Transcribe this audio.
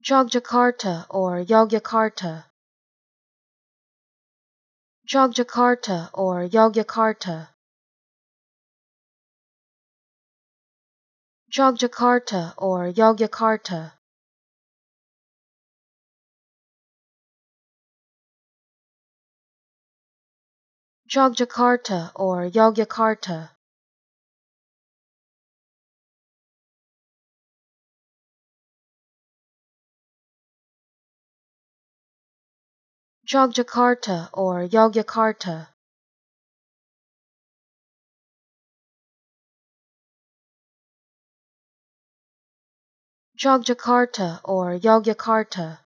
Jogjakarta or Yogyakarta. Jogjakarta or Yogyakarta. Jogjakarta or Yogyakarta. Jogjakarta or Yogyakarta. Jogjakarta or Yogyakarta. Jogjakarta or Yogyakarta.